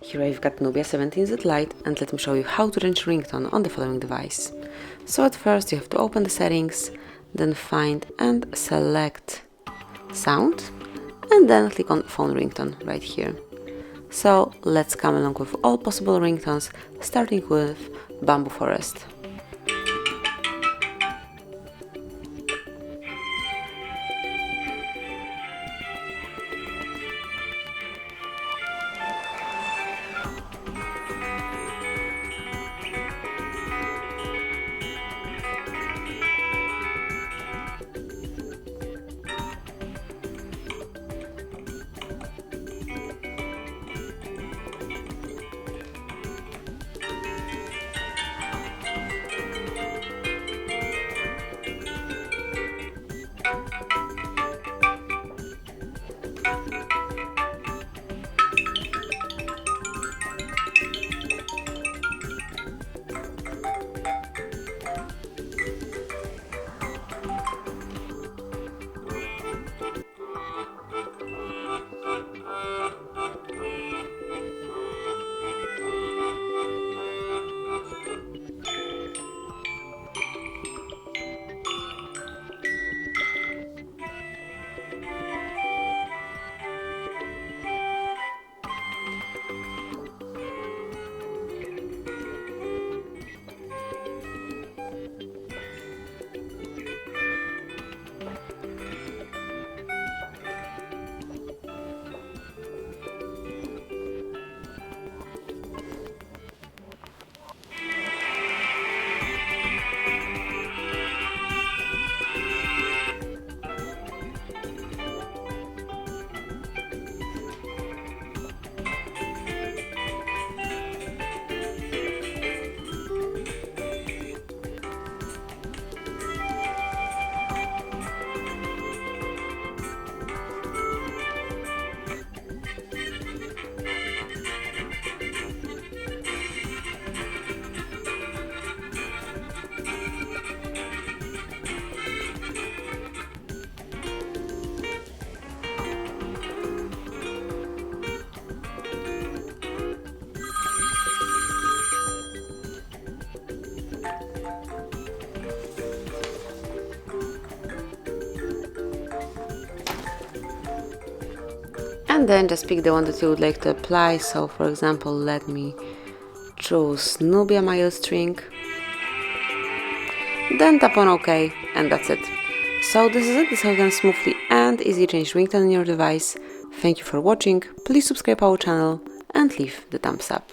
Here I've got NUBIA Z17 Lite, and let me show you how to change ringtone on the following device. So at first you have to open the settings, then find and select sound, and then click on phone ringtone right here. So let's come along with all possible ringtones, starting with Bamboo Forest. And then just pick the one that you would like to apply. So for example, let me choose NUBIA mild string, then tap on OK, and that's it. So this is it. This is how you can smoothly and easily change ringtone on your device. Thank you for watching, please subscribe our channel and leave the thumbs up.